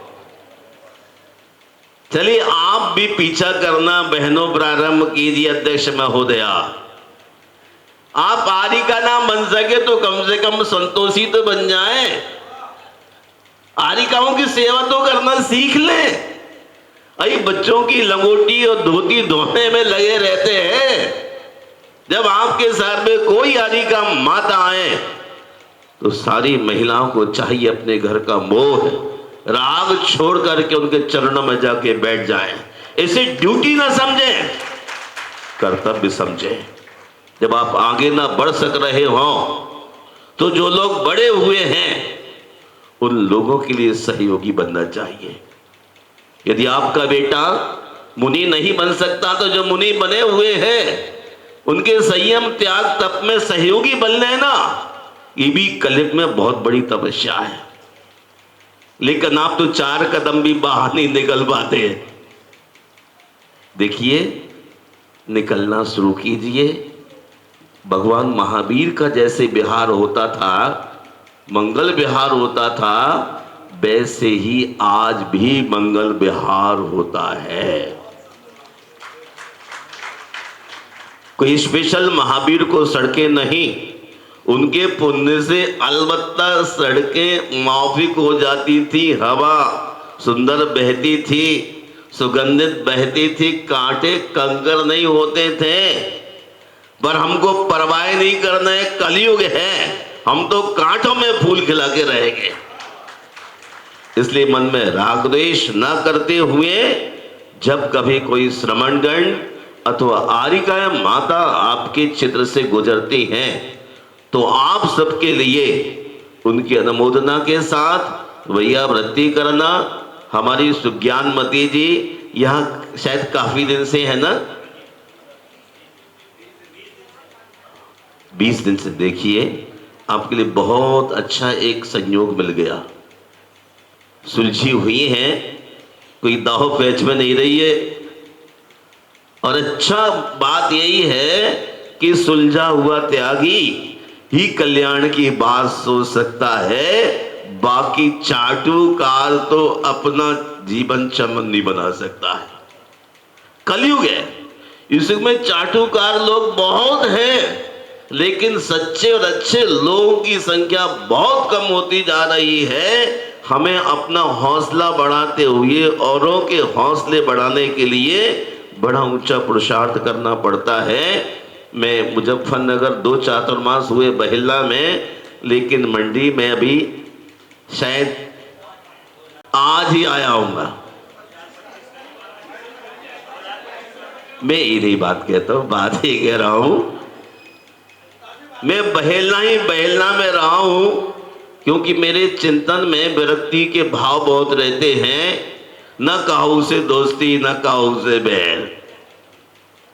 चलिए, आप भी पीछा करना बहनों प्रारंभ कीजिए। अध्यक्ष महोदया, आप आरी का नाम बन सके तो कम से कम संतोषी तो बन जाए। आरिकाओं की सेवा तो करना सीख लें। अरे बच्चों की लंगोटी और धोती धोने में लगे रहते हैं। जब आपके सर में कोई आरिका माता आए तो सारी महिलाओं को चाहिए अपने घर का मोह राग छोड़ करके उनके चरणों में जाके बैठ जाएं। इसे ड्यूटी ना समझें, कर्तव्य समझें। जब आप आगे ना बढ़ सक रहे हो तो जो लोग बड़े हुए हैं उन लोगों के लिए सहयोगी बनना चाहिए। यदि आपका बेटा मुनि नहीं बन सकता तो जो मुनि बने हुए हैं उनके संयम त्याग तप में सहयोगी बनना है ना, ये भी कलियुग में बहुत बड़ी तपस्या है। लेकिन आप तो 4 कदम भी बाहर नहीं निकल पाते। देखिए, निकलना शुरू कीजिए। भगवान महावीर का जैसे विहार होता था, मंगल विहार होता था, वैसे ही आज भी मंगल विहार होता है। कोई स्पेशल महावीर को सड़कें नहीं, उनके पुण्य से अलबत्ता सड़कें माफिक हो जाती थी, हवा सुंदर बहती थी, सुगंधित बहती थी, कांटे कंकर नहीं होते थे। पर हमको परवाह नहीं करना है, कलयुग है, हम तो कांटों में फूल खिला के रहेंगे। इसलिए मन में राग द्वेष न करते हुए जब कभी कोई श्रमणगण अथवा आरिकाएं माता आपके चित्र से गुजरती हैं तो आप सबके लिए उनकी अनुमोदना के साथ भैया वृत्ति करना। हमारी सुज्ञानमती जी यहाँ शायद काफी दिन से है ना, 20 दिन से। देखिए, आपके लिए बहुत अच्छा एक संयोग मिल गया। सुलझी हुई है, कोई दाहो पैच में नहीं रही है। और अच्छा बात यही है कि सुलझा हुआ त्यागी ही कल्याण की बात सोच सकता है, बाकी चाटुकार तो अपना जीवन चमन नहीं बना सकता है। कलयुग है, इस युग में चाटुकार लोग बहुत हैं, लेकिन सच्चे और अच्छे लोगों की संख्या बहुत कम होती जा रही है। हमें अपना हौसला बढ़ाते हुए औरों के हौसले बढ़ाने के लिए बड़ा ऊंचा पुरुषार्थ करना पड़ता है। मैं मुजफ्फरनगर 2 चातुर्मास हुए बहिल्ला में, लेकिन मंडी में अभी शायद आज ही आया हूँगा। मैं ये नहीं बात कहता हूँ, बात ही कह रहा हूँ। मैं बहेलना में रहा हूँ क्योंकि मेरे चिंतन में विरक्ति के भाव बहुत रहते हैं। न काहू से दोस्ती, न काहू से बैर।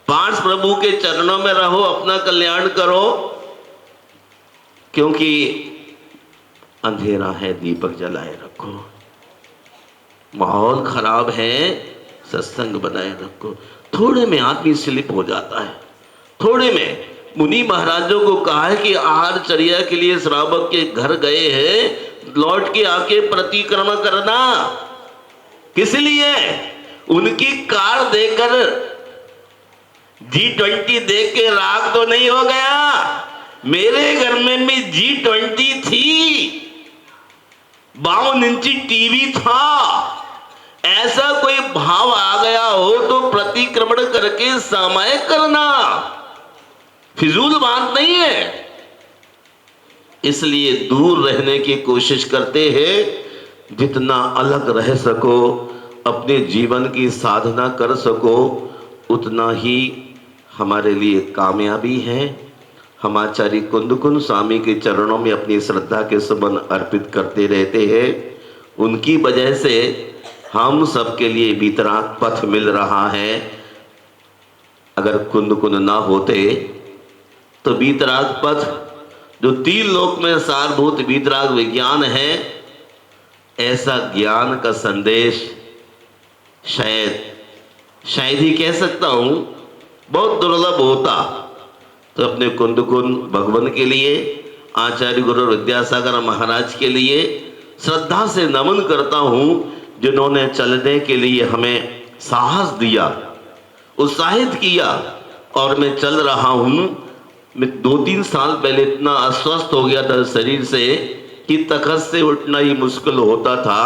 पांच प्रभु के चरणों में रहो, अपना कल्याण करो, क्योंकि अंधेरा है दीपक जलाए रखो, माहौल खराब है सत्संग बनाए रखो। थोड़े में आदमी स्लिप हो जाता है, थोड़े में। मुनि महाराजों को कहा है कि आहारचर्या के लिए श्रावक के घर गए हैं, लौट के आके प्रतिक्रमण करना। किस लिए? उनकी कार देकर G20 देख के राग तो नहीं हो गया। मेरे घर में भी G20 थी, 52 इंची टीवी था। ऐसा कोई भाव आ गया हो तो प्रतिक्रमण करके समय करना फिजूल बात नहीं है। इसलिए दूर रहने की कोशिश करते हैं, जितना अलग रह सको, अपने जीवन की साधना कर सको, उतना ही हमारे लिए कामयाबी है। हम आचार्य कुंदकुंद स्वामी के चरणों में अपनी श्रद्धा के सुमन अर्पित करते रहते हैं। उनकी वजह से हम सबके लिए वीतराग पथ मिल रहा है। अगर कुंदकुंद ना होते तो वीतराग पथ, जो 3 लोक में सारभूत वीतराग विज्ञान है, ऐसा ज्ञान का संदेश शायद ही कह सकता हूं, बहुत दुर्लभ होता। तो अपने कुंदकुंद भगवान के लिए, आचार्य गुरु विद्यासागर महाराज के लिए श्रद्धा से नमन करता हूं, जिन्होंने चलने के लिए हमें साहस दिया, उत्साहित किया। और मैं चल रहा हूं। मैं 2-3 साल पहले इतना अस्वस्थ हो गया था शरीर से कि तखत से उठना ही मुश्किल होता था,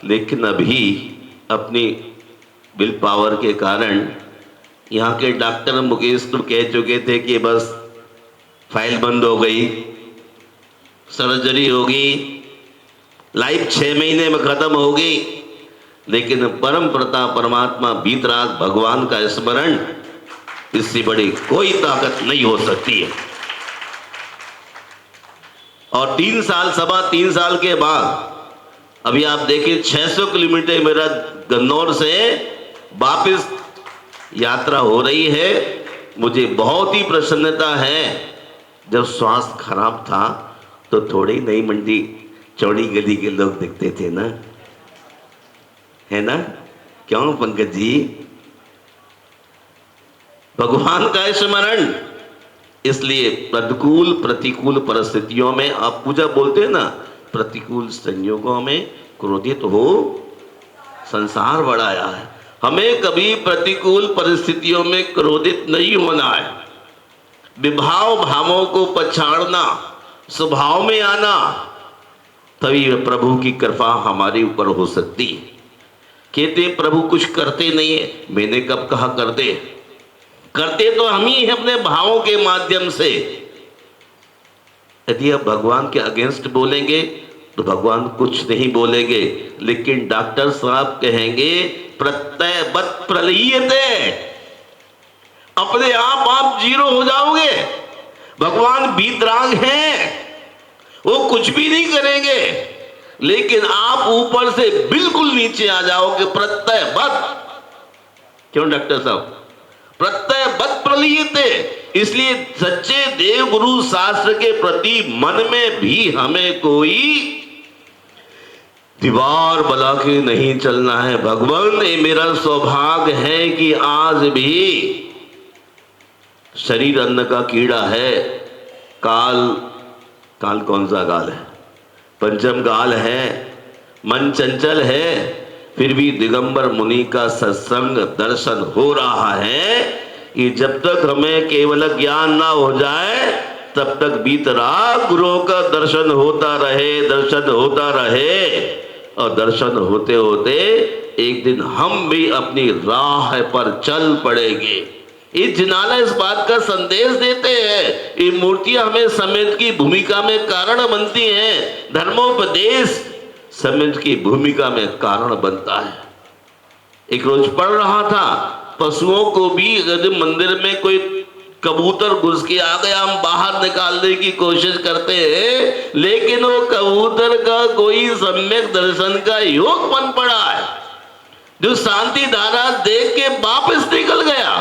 लेकिन अभी अपनी विल पावर के कारण यहाँ के डॉक्टर मुकेश तो कह चुके थे कि बस फाइल बंद हो गई, सर्जरी होगी, लाइफ 6 महीने में खत्म होगी, लेकिन परम प्रताप परमात्मा बीतराग भगवान का स्मरण, इससे बड़ी कोई ताकत नहीं हो सकती है। और 3 साल, 3.25 साल के बाद अभी आप देखिए 600 किलोमीटर मेरा गन्नौर से वापस यात्रा हो रही है। मुझे बहुत ही प्रसन्नता है। जब स्वास्थ्य खराब था तो थोड़ी नई मंडी चौड़ी गली के लोग दिखते थे ना, है ना? क्यों पंकज जी? भगवान का स्मरण। इसलिए प्रतिकूल प्रतिकूल परिस्थितियों में, आप पूजा बोलते हैं ना, प्रतिकूल संयोगों में क्रोधित हो संसार बढ़ाया है। हमें कभी प्रतिकूल परिस्थितियों में क्रोधित नहीं होना है। विभाव भावों को पछाड़ना, स्वभाव में आना, तभी प्रभु की कृपा हमारे ऊपर हो सकती है। कहते प्रभु कुछ करते नहीं है, मैंने कब कहा करते? करते तो हम ही हैं अपने भावों के माध्यम से। यदि आप भगवान के अगेंस्ट बोलेंगे तो भगवान कुछ नहीं बोलेंगे, लेकिन डॉक्टर साहब कहेंगे प्रत्यय बत प्रलीयते, अपने आप जीरो हो जाओगे। भगवान बीतराग हैं, वो कुछ भी नहीं करेंगे, लेकिन आप ऊपर से बिल्कुल नीचे आ जाओगे। प्रत्यय बत, क्यों डॉक्टर साहब? प्रत्यय बत प्रलीयते। इसलिए सच्चे देव गुरु शास्त्र के प्रति मन में भी हमें कोई दीवार बना के नहीं चलना है। भगवान, ये मेरा सौभाग्य है कि आज भी शरीर अन्न का कीड़ा है। काल कौन सा काल है? पंचम काल है। मन चंचल है, फिर भी दिगंबर मुनि का सत्संग दर्शन हो रहा है कि जब तक हमें केवल ज्ञान ना हो जाए तब तक बीतराग गुरुओं का दर्शन होता रहे, दर्शन होता रहे। और दर्शन होते होते एक दिन हम भी अपनी राह पर चल पड़ेंगे। ये जिनाला इस बात का संदेश देते हैं। ये मूर्तियां हमें समय की भूमिका में कारण बनती हैं। धर्मोपदेश समय की भूमिका में कारण बनता है। एक रोज पढ़ रहा था, पशुओं को भी यदि मंदिर में कोई कबूतर घुस के आ गया, हम बाहर निकालने की कोशिश करते हैं, लेकिन वो कबूतर का कोई सम्यक दर्शन का योग बन पड़ा है, जो शांति धारा देख के वापस निकल गया।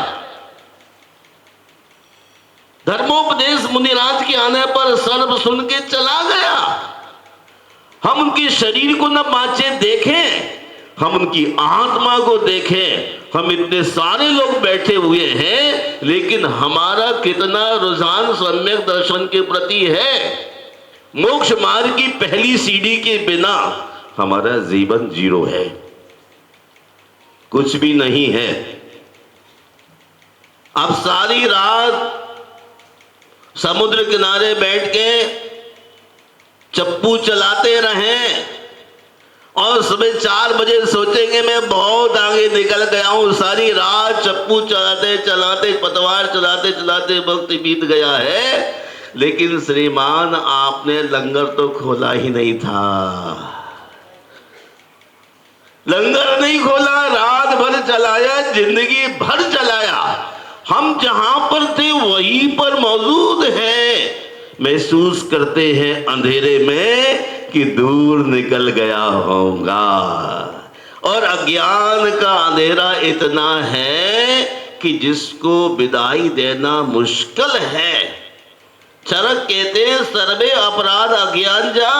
धर्मोपदेश मुनिराज के आने पर सर्व सुन के चला गया। हम उनके शरीर को न बाँचे देखें, हम उनकी आत्मा को देखें। हम इतने सारे लोग बैठे हुए हैं, लेकिन हमारा कितना रुझान सम्यक दर्शन के प्रति है? मोक्ष मार्ग की पहली सीढ़ी के बिना हमारा जीवन जीरो है, कुछ भी नहीं है। अब सारी रात समुद्र किनारे बैठ के चप्पू चलाते रहें और सुबह 4 बजे सोचेंगे मैं बहुत आगे निकल गया हूं। सारी रात चप्पू चलाते चलाते, पतवार चलाते चलाते वक्त बीत गया है, लेकिन श्रीमान आपने लंगर तो खोला ही नहीं था। लंगर नहीं खोला, रात भर चलाया, जिंदगी भर चलाया। हम जहां पर थे वहीं पर मौजूद हैं। महसूस करते हैं अंधेरे में कि दूर निकल गया होगा। और अज्ञान का अंधेरा इतना है कि जिसको विदाई देना मुश्किल है। चरक कहते हैं सर्वे अपराध अज्ञान जा,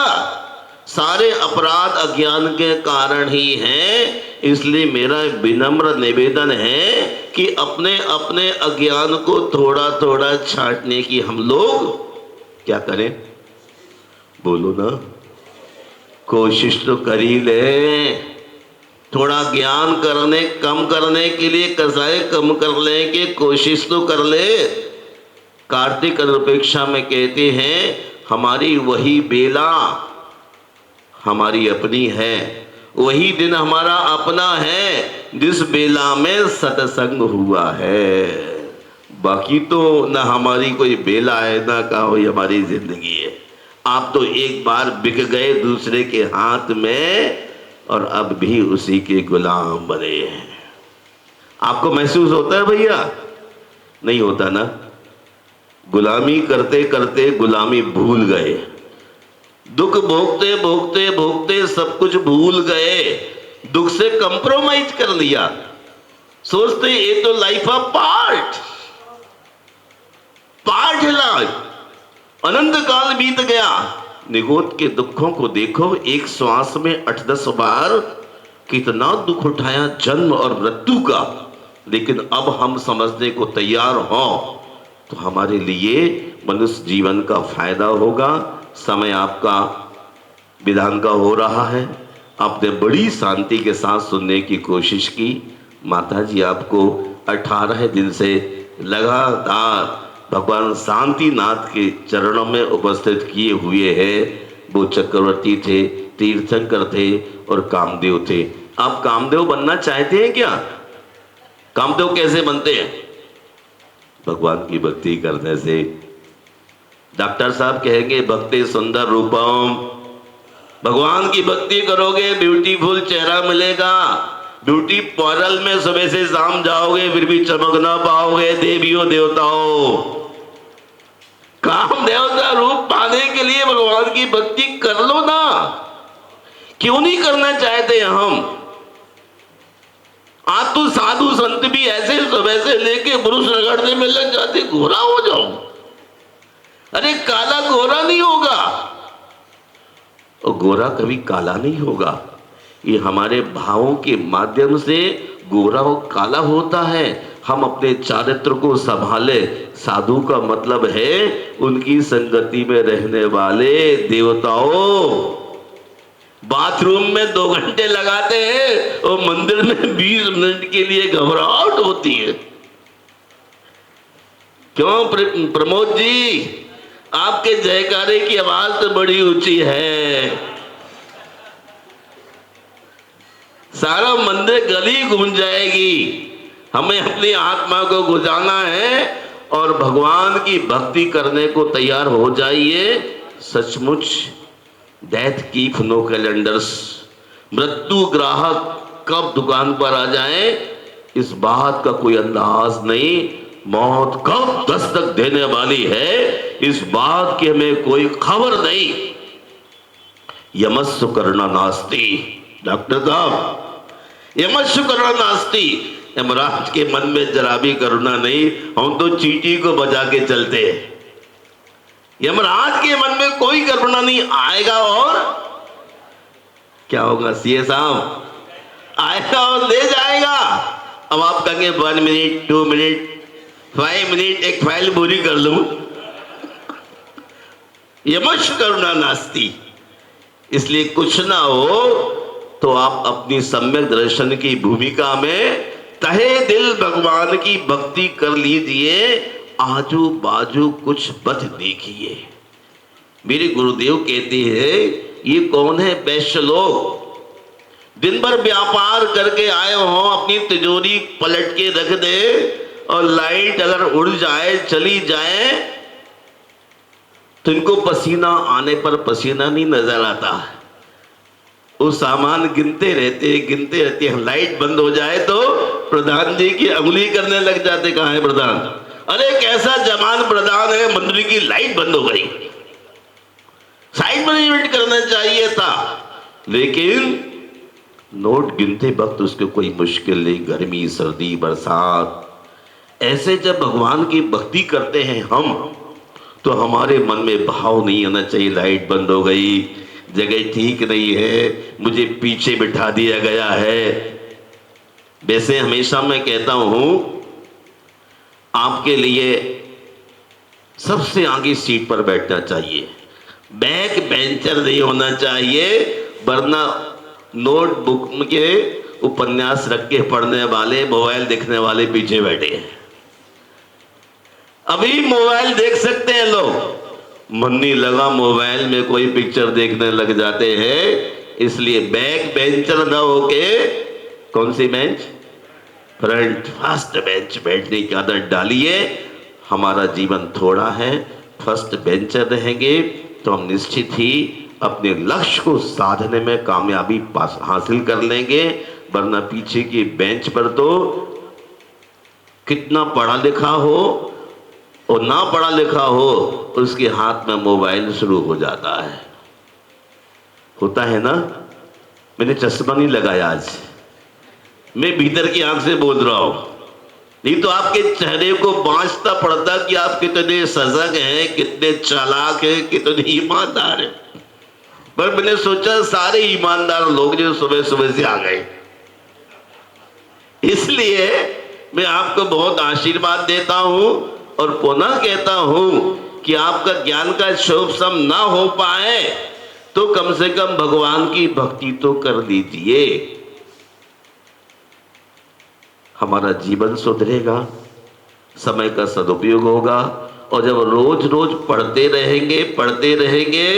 सारे अपराध अज्ञान के कारण ही हैं। इसलिए मेरा विनम्र निवेदन है कि अपने अपने अज्ञान को थोड़ा थोड़ा छांटने की हम लोग क्या करें? बोलो ना, कोशिश तो कर ही ले। थोड़ा ज्ञान कम करने के लिए कसाय कम कर लेंगे, कोशिश तो कर ले। कार्तिक अनुपेक्षा में कहते हैं हमारी वही बेला हमारी अपनी है, वही दिन हमारा अपना है जिस बेला में सत्संग हुआ है। बाकी तो ना हमारी कोई बेला है, ना का कोई हमारी जिंदगी है। आप तो एक बार बिक गए दूसरे के हाथ में और अब भी उसी के गुलाम बने हैं। आपको महसूस होता है भैया? नहीं होता ना? गुलामी करते करते गुलामी भूल गए, दुख भोगते भोगते भोगते सब कुछ भूल गए, दुख से कंप्रोमाइज कर लिया, सोचते ये तो लाइफ ऑफ पार्ट है लाइफ। अनंत काल बीत गया, निगोद के दुखों को देखो, एक श्वास में 8-10 बार कितना दुख उठाया जन्म और मृत्यु का। लेकिन अब हम समझने को तैयार हों तो हमारे लिए मनुष्य जीवन का फायदा होगा। समय आपका विधान का हो रहा है, आपने बड़ी शांति के साथ सुनने की कोशिश की। माता जी आपको 18 दिन से लगातार भगवान शांतिनाथ के चरणों में उपस्थित किए हुए हैं। वो चक्रवर्ती थे, तीर्थंकर थे और कामदेव थे। आप कामदेव बनना चाहते हैं क्या? कामदेव कैसे बनते हैं? भगवान की भक्ति करने से। डॉक्टर साहब कहेंगे भक्ति सुंदर रूपम, भगवान की भक्ति करोगे ब्यूटीफुल चेहरा मिलेगा। ब्यूटी पार्लर में सुबह से शाम जाओगे फिर भी चमक ना पाओगे। देवियों देवताओं, काम देवता रूप पाने के लिए भगवान की भक्ति कर लो ना। क्यों नहीं करना चाहते हम? आज तो साधु संत भी ऐसे सुबह से लेके ब्रुश रगड़ने में लग जाते, गोरा हो जाओ। अरे काला गोरा नहीं होगा, और गोरा कभी काला नहीं होगा। ये हमारे भावों के माध्यम से गोरा और काला होता है। हम अपने चारित्र को संभाले। साधु का मतलब है उनकी संगति में रहने वाले देवताओं। बाथरूम में 2 घंटे लगाते हैं और मंदिर में 20 मिनट के लिए घबराहट होती है। क्यों प्रमोद जी, आपके जयकारे की आवाज तो बड़ी ऊंची है। सारा मंदिर गली गूंज जाएगी। हमें अपनी आत्मा को गुजारना है और भगवान की भक्ति करने को तैयार हो जाइए। सचमुच डेथ कीप नो कैलेंडर्स, मृत्यु ग्राहक कब दुकान पर आ जाए इस बात का कोई अंदाज नहीं। मौत कब दस्तक देने वाली है इस बात की हमें कोई खबर नहीं। यमस्सु करुणा नास्ति। डॉक्टर साहब, यमस्सु करुणा नास्ति। यमराज के मन में जरा भी करुणा नहीं। हम तो चींटी को बजा के चलते हैं। यमराज के मन में कोई करुणा नहीं आएगा और क्या होगा? सीए साहब आएगा और ले जाएगा। अब आप कहेंगे 1 मिनट, 2 मिनट, 5 मिनट एक फाइल पूरी कर लूं। यमस्सु करुणा नास्ति। इसलिए कुछ ना हो तो आप अपनी सम्यक दर्शन की भूमिका में तहे दिल भगवान की भक्ति कर लीजिए। आजू बाजू कुछ मत देखिए। मेरे गुरुदेव कहते हैं ये कौन है वैश्य लोग, दिन भर व्यापार करके आए हो, अपनी तिजोरी पलट के रख दे और लाइट अगर उड़ जाए चली जाए तो इनको पसीना आने पर पसीना नहीं नजर आता। वो सामान गिनते रहते हैं। लाइट बंद हो जाए तो प्रधान जी की उंगली करने लग जाते, कहाँ है प्रधान? अरे कैसा जमान प्रधान है, मंदिर की लाइट बंद हो गई। साइड मैनेजमेंट करना चाहिए था। लेकिन नोट गिनते वक्त उसको कोई मुश्किल नहीं। गर्मी, सर्दी, बरसात, ऐसे जब भगवान की भक्ति करते हैं हम तो हमारे मन में भाव नहीं आना चाहिए लाइट बंद हो गई, जगह ठीक नहीं है, मुझे पीछे बिठा दिया गया है। वैसे हमेशा मैं कहता हूं आपके लिए सबसे आगे सीट पर बैठना चाहिए, बैक बेंचर नहीं होना चाहिए, वरना नोटबुक के उपन्यास रख के पढ़ने वाले, मोबाइल देखने वाले पीछे बैठे हैं। अभी मोबाइल देख सकते हैं लोग, मन नहीं लगा मोबाइल में कोई पिक्चर देखने लग जाते हैं। इसलिए बैक बेंचर ना होके कौन सी बेंच, फ्रंट फर्स्ट बेंच बैठने की आदत डालिए। हमारा जीवन थोड़ा है, फर्स्ट बेंचर रहेंगे, तो हम निश्चित ही अपने लक्ष्य को साधने में कामयाबी हासिल कर लेंगे। वरना पीछे की बेंच पर तो कितना पढ़ा लिखा हो और ना पढ़ा लिखा हो, उसके हाथ में मोबाइल शुरू हो जाता है। होता है ना? मैंने चश्मा नहीं लगाया आज, मैं भीतर की आंख से बोल रहा हूं, नहीं तो आपके चेहरे को बांचता पड़ता कि आप कितने सजग हैं, कितने चालाक हैं, कितने ईमानदार हैं। पर मैंने सोचा सारे ईमानदार लोग जो सुबह सुबह से आ गए, इसलिए मैं आपको बहुत आशीर्वाद देता हूं और पुनः कहता हूं कि आपका ज्ञान का शोभसम ना हो पाए तो कम से कम भगवान की भक्ति तो कर लीजिए। हमारा जीवन सुधरेगा, समय का सदुपयोग होगा, और जब रोज रोज पढ़ते रहेंगे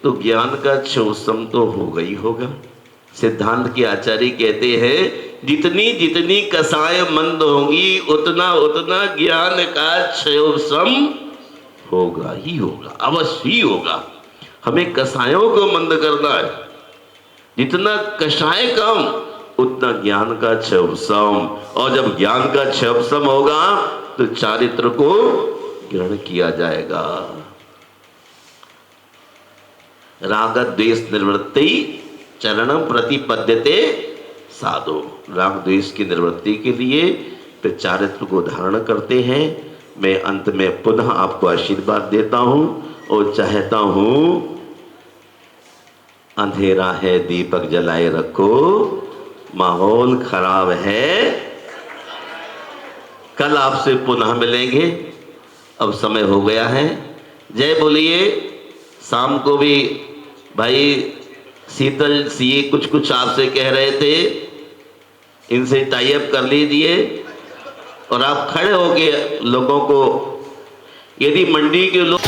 तो ज्ञान का शोभसम तो होगा ही होगा। सिद्धांत के आचार्य कहते हैं जितनी जितनी कसाय मंद होंगी उतना उतना ज्ञान का शोभसम होगा ही होगा, अवश्य ही होगा। हमें कसायों को मंद करना है, जितना कषाय कम उतना ज्ञान का क्षयसम, और जब ज्ञान का क्षयसम होगा तो चारित्र को ग्रहण किया जाएगा। राग द्वेष निवृत्ति चरणम प्रतिपद्यते साधो। राग द्वेष की निवृत्ति के लिए फिर चारित्र को धारण करते हैं। मैं अंत में पुनः आपको आशीर्वाद देता हूं और चाहता हूं, अंधेरा है दीपक जलाए रखो, माहौल खराब है। कल आपसे पुनः मिलेंगे, अब समय हो गया है। जय बोलिए। शाम को भी भाई शीतल सी कुछ आपसे कह रहे थे, इनसे टाई अप कर लीजिए और आप खड़े होके लोगों को, यदि मंडी के लोग